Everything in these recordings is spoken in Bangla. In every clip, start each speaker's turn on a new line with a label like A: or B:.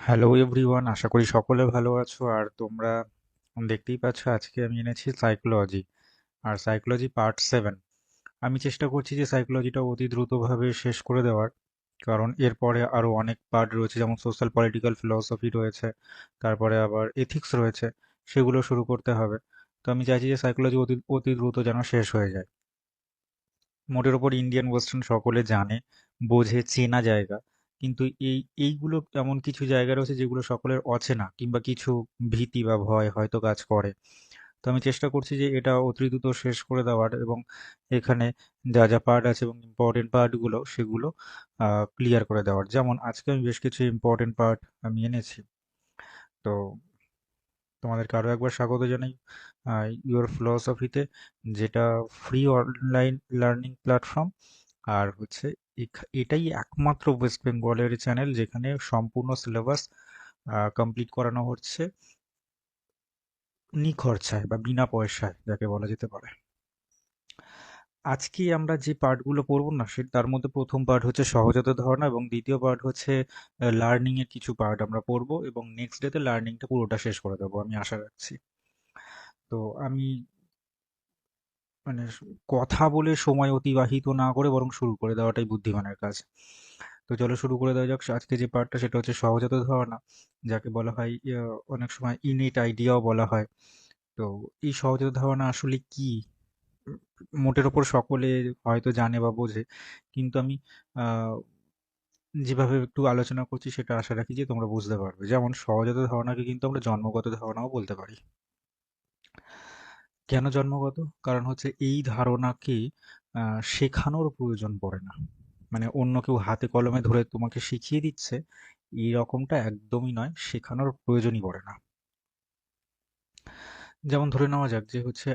A: হ্যালো এভরিওয়ান, আশা করি সকলে ভালো আছো। আর তোমরা দেখতেই পাচ্ছ আজকে আমি এনেছি সাইকোলজি, আর সাইকোলজি পার্ট 7। আমি চেষ্টা করছি যে সাইকোলজিটা অতি দ্রুতভাবে শেষ করে দেওয়ার, কারণ এরপরে আরো অনেক পার্ট রয়েছে, যেমন সোশ্যাল পলিটিক্যাল ফিলসফি রয়েছে, তারপরে আবার এথিক্স রয়েছে, সেগুলো শুরু করতে হবে। তো আমি চাইছি যে সাইকোলজি অতি অতি দ্রুত যেন শেষ হয়ে যায়। মোটের ওপর ইন্ডিয়ান ওয়েস্টার্ন সকলে জানে, বোঝে, চেনা জায়গা, কিন্তু এইগুলো এমন কিছু জায়গা রয়েছে যেগুলো সকলের অচেনা, কিংবা কিছু ভীতি বা ভয় হয়তো কাজ করে। তো আমি চেষ্টা করছি যে এটা অতি দ্রুত শেষ করে দেওয়ার, এবং এখানে যা যা পার্ট আছে এবং ইম্পর্টেন্ট পার্টগুলো সেগুলো ক্লিয়ার করে দেওয়ার। যেমন আজকে আমি বেশ কিছু ইম্পর্টেন্ট পার্ট আমি এনেছি। তো তোমাদেরকে আরো একবার স্বাগত জানাই ইউর ফিলসফিতে, যেটা ফ্রি অনলাইন লার্নিং প্ল্যাটফর্ম। আর হচ্ছে এটাই একমাত্র ওয়েস্ট বেঙ্গলের চ্যানেল যেখানে সম্পূর্ণ সিলেবাস কমপ্লিট করানো হচ্ছে নিখরচায় বা বিনা পয়সায়, যাকে বলা যেতে পারে। আজকে আমরা যে পার্টগুলো পড়বো না, সে তার মধ্যে প্রথম পার্ট হচ্ছে সহজাত ধারণা, এবং দ্বিতীয় পার্ট হচ্ছে লার্নিং এর কিছু পার্ট আমরা পড়বো, এবং নেক্সট ডেতে লার্নিংটা পুরোটা শেষ করে দেবো আমি আশা রাখছি। তো আমি মানে কথা বলে সময় অতিবাহিত না করে বরং শুরু করে দেওয়াটাই বুদ্ধিমানের কাজ। তো চলো শুরু করে দেওয়া যাক। আজকে যে পার্টটা সেটা হচ্ছে সহজাত ধারণা, যাকে বলা হয় অনেক সময় ইনেট আইডিয়াও বলা হয়। তো এই সহজাত ধারণা আসলে কি? উম, মোটের ওপর সকলে হয়তো জানে বা বোঝে, কিন্তু আমি আহ যেভাবে একটু আলোচনা করছি সেটা আশা রাখি যে তোমরা বুঝতে পারবে। যেমন সহজাত ধারণাকে কিন্তু আমরা জন্মগত ধারণাও বলতে পারি। কেন জন্মগত? কারণ হচ্ছে এই ধারণাকে শেখানোর প্রয়োজন পড়ে না। মানে অন্য কেউ হাতে কলমে ধরে তোমাকে শিখিয়ে দিচ্ছে, এই রকমটা একদমই নয়, শেখানোর প্রয়োজনই পড়ে না। যেমন ধরে নেওয়া যাক যে হচ্ছে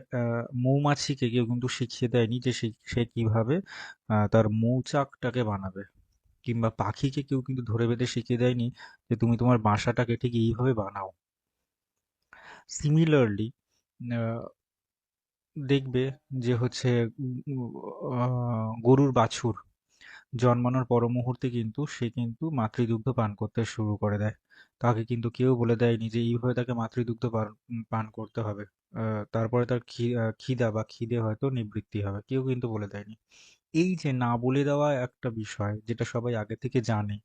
A: মৌমাছিকে কেউ কিন্তু শিখিয়ে দেয়নি যে সে কিভাবে তার মৌচাকটাকে বানাবে, কিংবা পাখিকে কেউ কিন্তু ধরে বেঁধে শিখিয়ে দেয়নি যে তুমি তোমার বাসাটাকে ঠিক এইভাবে বানাও। সিমিলারলি দেখবে যে হচ্ছে গরুর বাছুর জন্মানোর পর মুহূর্তে কিন্তু সে কিন্তু মাতৃদুগ্ধ পান করতে শুরু করে দেয়। তাকে কিন্তু কেউ বলে দেয়নি যে এইভাবে তাকে মাতৃদুগ্ধ পান করতে হবে। তারপরে তার খিদা বা খিদে হয়তো নিবৃত্তি হবে, কেউ কিন্তু বলে দেয়নি। এই যে না বলে দেওয়া একটা বিষয় যেটা সবাই আগে থেকে জানে,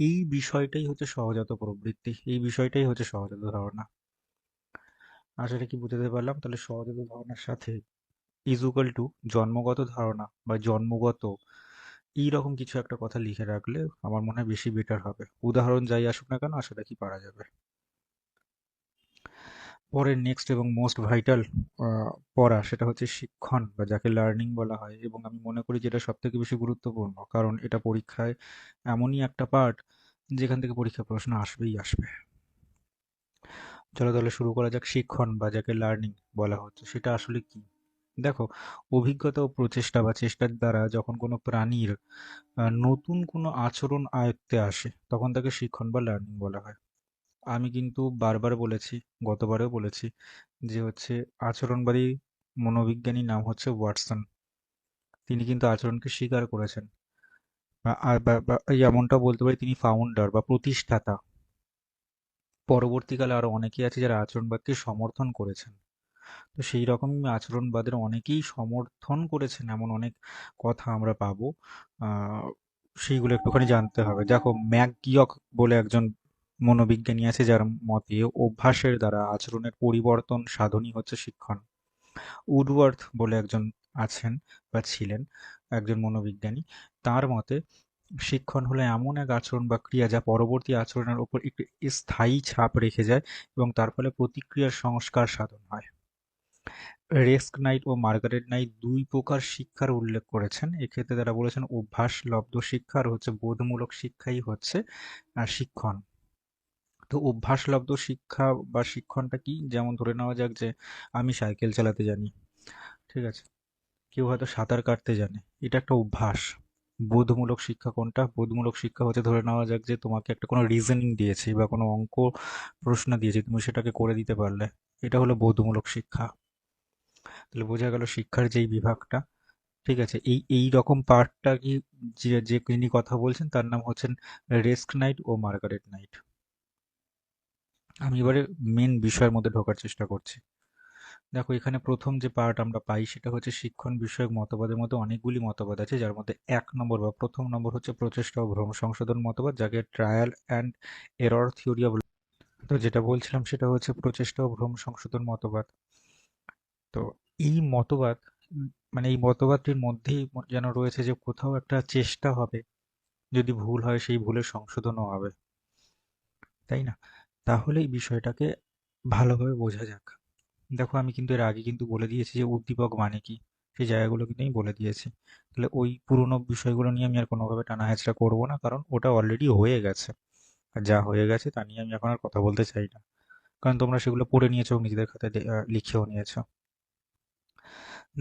A: এই বিষয়টাই হচ্ছে সহজাত প্রবৃত্তি, এই বিষয়টাই হচ্ছে সহজাত ধারণা। আশা কি বুঝাতে পারলাম? তাহলে সহজাত ধারণার সাথে ইকুয়াল টু জন্মগত ধারণা বা জন্মগত এইরকম কিছু একটা কথা লিখে রাখলে আমার মনে হয় বেশি বেটার হবে। উদাহরণ যাই আসুক না কেন, আশা রাখি পারা যাবে। পরের নেক্সট এবং মোস্ট ভাইটাল পড়া সেটা হচ্ছে শিক্ষণ, বা যাকে লার্নিং বলা হয়, এবং আমি মনে করি যেটা সব থেকে বেশি গুরুত্বপূর্ণ, কারণ এটা পরীক্ষায় এমনই একটা পার্ট যেখান থেকে পরীক্ষা প্রশ্ন আসবেই আসবে। চলো তাহলে শুরু করা যাক। শিক্ষণ বা যাকে লার্নিং বলা হচ্ছে সেটা আসলে কি? দেখো, অভিজ্ঞতা ও প্রচেষ্টা বা চেষ্টার দ্বারা যখন কোনো প্রাণীর নতুন কোনো আচরণ আয়ত্তে আসে, তখন তাকে শিক্ষণ বা লার্নিং বলা হয়। আমি কিন্তু বারবার বলেছি, গতবারেও বলেছি, যে হচ্ছে আচরণবাদী মনোবিজ্ঞানীর নাম হচ্ছে ওয়াটসন। তিনি কিন্তু আচরণকে স্বীকার করেছেন, এই এমনটা বলতে পারি তিনি ফাউন্ডার বা প্রতিষ্ঠাতা। পরবর্তীকালে আরো অনেকেই আছে যারা আচরণবাদকে সমর্থন করেছেন। তো সেই রকমই আচরণবাদের অনেকেই সমর্থন করেছেন এমন অনেক কথা আমরা পাবো। আহ, সেইগুলো একটুখানি জানতে হবে। দেখো, ম্যাকগিয়ক বলে একজন মনোবিজ্ঞানী আছে যার মতে অভ্যাসের দ্বারা আচরণের পরিবর্তন সাধনই হচ্ছে শিক্ষণ। উডওয়ার্থ বলে একজন আছেন বা ছিলেন একজন মনোবিজ্ঞানী, তার মতে শিক্ষণ হলো এমন এক আচরণ বা ক্রিয়া যা পরবর্তী আচরণের উপর একটি স্থায়ী ছাপ রেখে যায়, এবং তার ফলে প্রতিক্রিয়ার সংস্কার সাধন হয়। রেস্ক নাইট ও মার্গারেট নাইট দুই প্রকার শিক্ষার উল্লেখ করেছেন। এক্ষেত্রে তারা বলেছেন অভ্যাসলব্ধ শিক্ষা আর হচ্ছে বোধমূলক শিক্ষাই হচ্ছে শিক্ষণ। তো অভ্যাসলব্ধ শিক্ষা বা শিক্ষণটা কি? যেমন ধরে নেওয়া যাক যে আমি সাইকেল চালাতে জানি, ঠিক আছে, কেউ হয়তো সাঁতার কাটতে জানে, এটা একটা অভ্যাস। বোধমূলক শিক্ষা কোনটা? বোধমূলক শিক্ষা হচ্ছে ধরে নেওয়া যাক যে তোমাকে একটা কোনো রিজনিং দিয়েছি বা কোনো অঙ্ক প্রশ্ন দিয়েছি, তুমি সেটাকে করে দিতে পারলে, এটা হলো বোধমূলক শিক্ষা। তাহলে বোঝা গেল শিক্ষার যেই বিভাগটা, ঠিক আছে, এই এই রকম পার্টটা কি, যে যে যিনি কথা বলছেন তার নাম হচ্ছেন রেস্ক নাইট ও মার্গারেট নাইট। আমি এবারে মেন বিষয়ের মধ্যে ঢোকার চেষ্টা করছি। দেখো, এখানে প্রথম যে পার্ট আমরা পাই সেটা হচ্ছে শিক্ষণ বিষয়ক মতবাদের মধ্যে অনেকগুলি মতবাদ আছে, যার মধ্যে 1 নম্বর বা প্রথম নম্বর হচ্ছে প্রচেষ্টা ও ভ্রম সংশোধন মতবাদ, যাকে trial and error theory of. তো যেটা বলছিলাম সেটা হচ্ছে প্রচেষ্টা ও ভ্রম সংশোধন মতবাদ। তো এই মতবাদ, মানে এই মতবাদটির মধ্যেই যেন রয়েছে যে কোথাও একটা চেষ্টা হবে, যদি ভুল হয় সেই ভুলের সংশোধনও হবে, তাই না? তাহলে এই বিষয়টাকে ভালোভাবে বোঝা যাক। দেখো, আমি কিন্তু এর আগে কিন্তু বলে দিয়েছি যে উদ্দীপক মানে কি, সেই জায়গাগুলো কিন্তু আমি বলে দিয়েছি। তাহলে ওই পুরোনো বিষয়গুলো নিয়ে আমি আর কোনোভাবে টানা হেঁচড়া করবো না, কারণ ওটা অলরেডি হয়ে গেছে। আর যা হয়ে গেছে তা নিয়ে আমি এখন আর কথা বলতে চাই না, কারণ তোমরা সেগুলো পড়ে নিয়েছো, নিজেদের খাতায় লিখেও নিয়েছো।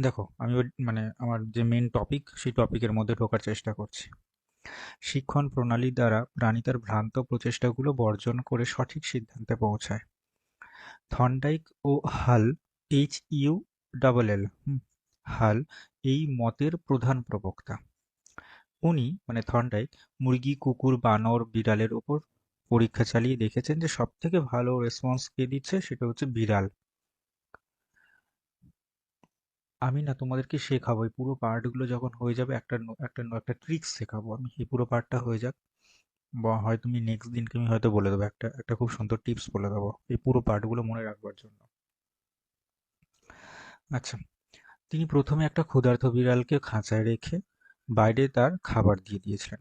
A: দেখো, আমি মানে আমার যে মেন টপিক সেই টপিকের মধ্যে ঢোকার চেষ্টা করছি। শিক্ষণ প্রণালী দ্বারা প্রাণী তার ভ্রান্ত প্রচেষ্টাগুলো বর্জন করে সঠিক সিদ্ধান্তে পৌঁছায়। থর্নডাইক ও হাল, HULL, হাল এই মতের প্রধান প্রবক্তা। উনি মানে থর্নডাইক মুরগি, কুকুর, বানর, বিড়ালের ওপর পরীক্ষা চালিয়ে দেখেছেন যে সব থেকে ভালো রেসপন্স কে দিচ্ছে, সেটা হচ্ছে বিড়াল। আমি না তোমাদেরকে শেখাবো, এই পুরো পার্টগুলো যখন হয়ে যাবে একটা ট্রিক্স শেখাবো আমি, এই পুরো পার্টটা হয়ে যাক, বা হয় তুমি নেক্সট দিনকে আমি হয়তো বলে দেবো একটা একটা খুব সুন্দর টিপস বলে দেবো এই পুরো পার্টগুলো মনে রাখবার জন্য। আচ্ছা, তিনি প্রথমে একটা ক্ষুধার্ত বিড়ালকে খাঁচায় রেখে বাইরে তার খাবার দিয়ে দিয়েছিলেন।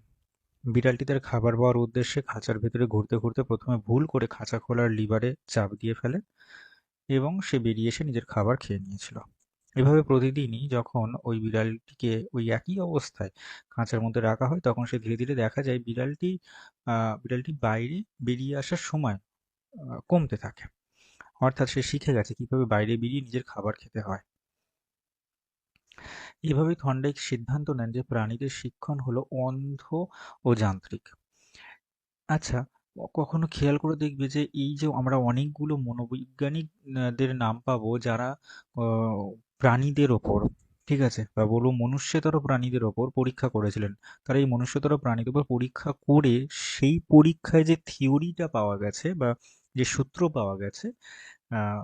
A: বিড়ালটি তার খাবার পাওয়ার উদ্দেশ্যে খাঁচার ভেতরে ঘুরতে ঘুরতে প্রথমে ভুল করে খাঁচা খোলার লিভারে চাপ দিয়ে ফেলে এবং সে বেরিয়ে এসে নিজের খাবার খেয়ে নিয়েছিল। এভাবে প্রতিদিনই যখন ওই বিড়ালটিকে ওই একই অবস্থায় খাঁচার মধ্যে রাখা হয়, তখন সে ধীরে ধীরে দেখা যায় বিড়ালটি বাইরে বেরিয়ে আসার সময় কমতে থাকে। অর্থাৎ সে শিখে গেছে কিভাবে বাইরে বেরিয়ে নিজের খাবার খেতে হয়। এভাবেই থর্নডাইক সিদ্ধান্ত নেন যে প্রাণীদের শিক্ষণ হলো অন্ধ ও যান্ত্রিক। আচ্ছা, কখনো খেয়াল করে দেখবে যে এই যে আমরা অনেকগুলো মনোবৈজ্ঞানিক দের নাম পাবো যারা প্রাণীদের ওপর, ঠিক আছে, বা বলবো মনুষ্যতর প্রাণীদের ওপর পরীক্ষা করেছিলেন। তারা এই মনুষ্যতর প্রাণীদের উপর পরীক্ষা করে সেই পরীক্ষায় যে থিওরিটা পাওয়া গেছে বা যে সূত্র পাওয়া গেছে, আহ,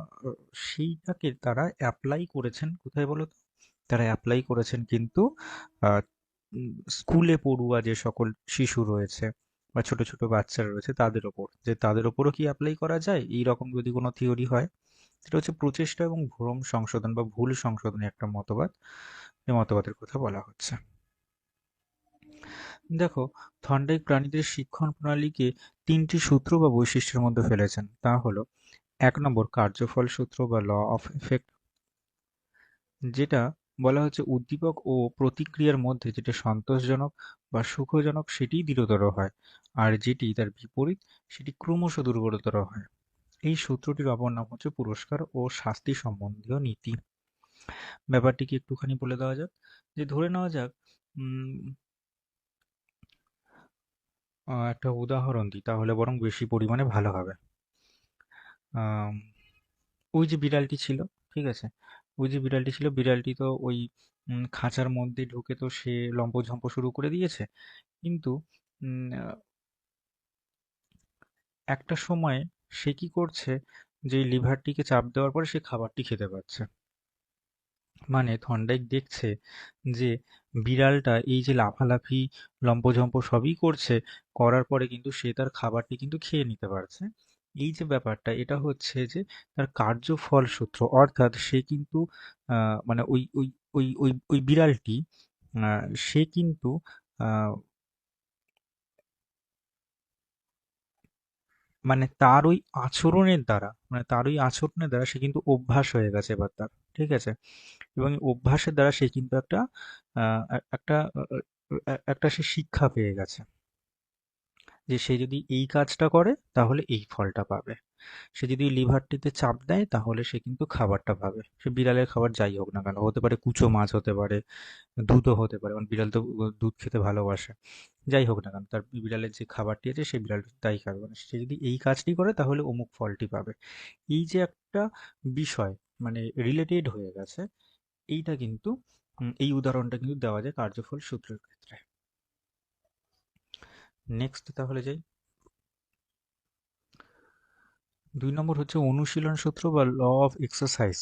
A: সেইটাকে তারা অ্যাপ্লাই করেছেন কোথায় বলো তো? তারা অ্যাপ্লাই করেছেন কিন্তু আহ, স্কুলে পড়ুয়া যে সকল শিশু রয়েছে বা ছোট ছোট বাচ্চারা রয়েছে তাদের ওপর, যে তাদের ওপরও কি অ্যাপ্লাই করা যায় এই রকম যদি কোনো থিওরি হয়। সেটা হচ্ছে প্রচেষ্টা এবং ভ্রম সংশোধন বা ভুল সংশোধনের একটা মতবাদ, এই মতবাদের কথা বলা হচ্ছে। দেখো, থর্নডাইক প্রাণীদের শিক্ষণ প্রণালীকে 3টি সূত্র বা বৈশিষ্ট্যের মধ্যে ফেলেছেন। তা হলো: 1 নম্বর কার্যফল সূত্র বা ল অফ এফেক্ট, যেটা বলা হচ্ছে উদ্দীপক ও প্রতিক্রিয়ার মধ্যে যেটা সন্তোষজনক বা সুখজনক সেটিই দৃঢ়তর হয়, আর যেটি তার বিপরীত সেটি ক্রমশ দুর্বলতর হয়। এই সূত্রটির অপর নাম হচ্ছে পুরস্কার ও শাস্তি সম্বন্ধীয় নীতি। ব্যাপারটিকে একটুখানি বলে দেওয়া যাক, যে ধরে নেওয়া যাক, উম, একটা উদাহরণ দিই তাহলে বরং বেশি পরিমাণে ভালো হবে। আম, ওই যে বিড়ালটি ছিল, ঠিক আছে, ওই যে বিড়ালটি ছিল, বিড়ালটি তো ওই খাঁচার মধ্যে ঢুকে তো সে লম্পঝম্প শুরু করে দিয়েছে। কিন্তু একটা সময়ে সে কি করছে, যে লিভারটিকে চাপ দেওয়ার পরে সে খাবারটি খেতে পারছে। মানে থর্নডাইক দেখছে যে বিড়ালটা এই যে লাফালাফি লম্পঝম্প সবই করছে, করার পরে কিন্তু সে তার খাবারটি কিন্তু খেয়ে নিতে পারছে। এই যে ব্যাপারটা, এটা হচ্ছে যে তার কার্যফল সূত্র, অর্থাৎ সে কিন্তু মানে ওই ওই ওই ওই ওই বিড়ালটি সে কিন্তু আহ, মানে তার ওই আচরণের দ্বারা সে কিন্তু অভ্যাস হয়ে গেছে এবার তার, ঠিক আছে, এবং এই অভ্যাসের দ্বারা সে কিন্তু একটা সে শিক্ষা পেয়ে গেছে যে সে যদি এই কাজটা করে তাহলে এই ফলটা পাবে। সে যদি লিভারটিতে চাপ দেয় তাহলে সে কিন্তু খাবারটা পাবে, সে বিড়ালের খাবার যাই হোক না কেন, হতে পারে কুচো মাছ, হতে পারে দুধও হতে পারে, কারণ বিড়াল তো দুধ খেতে ভালোবাসে। যাই হোক না কেন, তার বিড়ালের যে খাবারটি আছে সেই বিড়ালটি তাই খাবে, মানে সে যদি এই কাজটি করে তাহলে অমুক ফলটি পাবে। এই যে একটা বিষয়, মানে রিলেটেড হয়ে গেছে, এইটা কিন্তু এই উদাহরণটা কিন্তু দেওয়া যায় কার্যফল সূত্রের ক্ষেত্রে। নেক্সট তাহলে যাই। 2 নম্বর হচ্ছে অনুশীলন সূত্র বা ল অফ এক্সারসাইজ।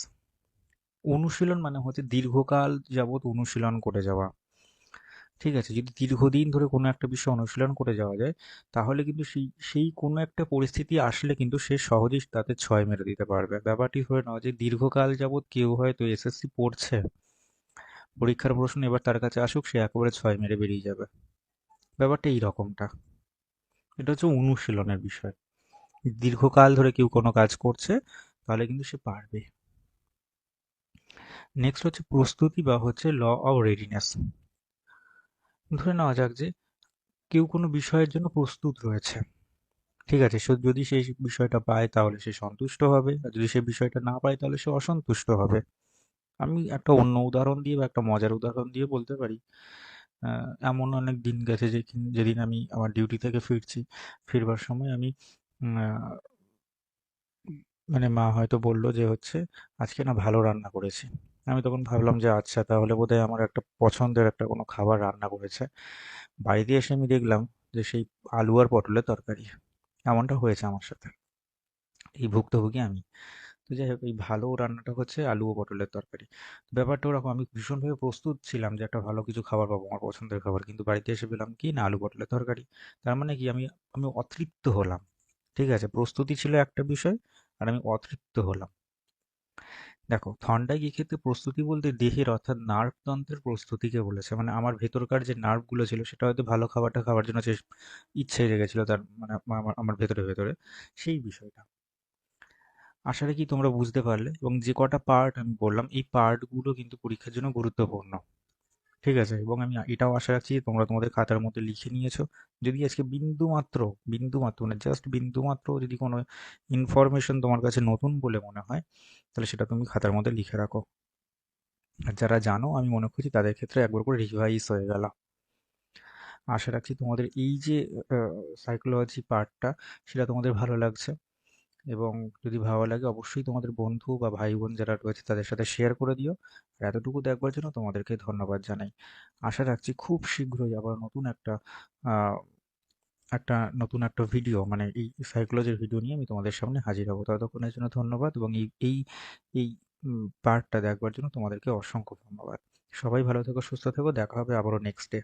A: অনুশীলন মানে হচ্ছে দীর্ঘকাল যাবত অনুশীলন করে যাওয়া। ঠিক আছে, যদি দীর্ঘদিন ধরে কোনো একটা বিষয় অনুশীলন করে যাওয়া যায়, তাহলে কিন্তু সেই সেই কোনো একটা পরিস্থিতি আসলে কিন্তু সে সহজেই তাতে ছয় মেরে দিতে পারবে। ব্যাপারটি ধরে নাও যে দীর্ঘকাল যাবত কেউ হয়তো এসএসসি পড়ছে, পরীক্ষার প্রশ্ন এবার তার কাছে আসুক, সে একেবারে ছয় মেরে বেরিয়ে যাবে। ব্যাপারটা এই রকমটা। এটা হচ্ছে অনুশীলনের বিষয়। দীর্ঘকাল ধরে কেউ কোনো কাজ করছে, তাহলে কিন্তু সে পারবে। নেক্সট হচ্ছে প্রস্তুতি বা হচ্ছে ল অফ রেডিনেস। ধরে নেওয়া যাক যে কেউ কোনো বিষয়ের জন্য প্রস্তুত রয়েছে। ঠিক আছে, সে যদি সেই বিষয়টা পায় তাহলে সে সন্তুষ্ট হবে, আর যদি সে বিষয়টা না পায় তাহলে সে অসন্তুষ্ট হবে। আমি একটা অন্য উদাহরণ দিয়ে বা একটা মজার উদাহরণ দিয়ে বলতে পারি। এমন অনেক দিন গেছে যেদিন আমি আমার ডিউটি থেকে ফিরছি, ফিরবার সময় আমি মানে মা হয়তো বললো যে হচ্ছে আজকে না ভালো রান্না করেছি। আমি তখন ভাবলাম যে আচ্ছা, তাহলে বোধহয় আমার একটা পছন্দের একটা কোনো খাবার রান্না করেছে। বাড়িতে এসে আমি দেখলাম যে সেই আলু আর পটলের তরকারি। এমনটা হয়েছে আমার সাথে, এই ভুক্তভোগী আমি। তো যাই হোক, এই ভালো রান্নাটা হচ্ছে আলু ও পটলের তরকারি। ব্যাপারটা ওরকম, আমি ভীষণভাবে প্রস্তুত ছিলাম যে একটা ভালো কিছু খাবার পাবো, আমার পছন্দের খাবার, কিন্তু বাড়িতে এসে পেলাম কি না, আলু পটলের তরকারি। তার মানে কি, আমি আমি অতৃপ্ত হলাম। ঠিক আছে, প্রস্তুতি ছিল একটা বিষয়, আর আমি অতৃপ্ত হলাম। দেখো, থন্ডাইক এক্ষেত্রে প্রস্তুতি বলতে দেহের অর্থাৎ নার্ভ তন্ত্রের প্রস্তুতিকে বলেছে। মানে আমার ভেতরকার যে নার্ভগুলো ছিল সেটা হয়তো ভালো খাবারটা খাওয়ার জন্য ইচ্ছে জেগেছিল তার, মানে আমার আমার ভেতরে ভেতরে সেই বিষয়টা। আশা রাখি তোমরা বুঝতে পারলে, এবং যে কটা পার্ট আমি বললাম এই পার্টগুলো কিন্তু পরীক্ষার জন্য গুরুত্বপূর্ণ। ঠিক আছে, এবং আমি এটাও আশা রাখছি যে তোমরা তোমাদের খাতার মধ্যে লিখে নিয়েছো। যদি আজকে বিন্দু মাত্র মানে জাস্ট বিন্দু মাত্র যদি কোনো ইনফরমেশন তোমার কাছে নতুন বলে মনে হয়, তাহলে সেটা তুমি খাতার মধ্যে লিখে রাখো। আর যারা জানো, আমি মনে করছি তাদের ক্ষেত্রে একবার করে রিভাইজ হয়ে গেল। আশা রাখছি তোমাদের এই যে সাইকোলজি পার্টটা, সেটা তোমাদের ভালো লাগছে। এবং যদি ভালো লাগে অবশ্যই তোমাদের বন্ধু বা ভাই বোন যারা রয়েছে তাদের সাথে শেয়ার করে দিও। আর এতটুকু দেখবার জন্য তোমাদেরকে ধন্যবাদ জানাই। আশা রাখছি খুব শীঘ্রই আবার আহ, নতুন একটা ভিডিও, মানে এই সাইকোলজির ভিডিও নিয়ে আমি তোমাদের সামনে হাজির হব। ততক্ষণের জন্য ধন্যবাদ, এবং এই এই এই পার্টটা দেখবার জন্য তোমাদেরকে অসংখ্য ধন্যবাদ। সবাই ভালো থেকো, সুস্থ থেকো, দেখা হবে আবারও নেক্সট ডে।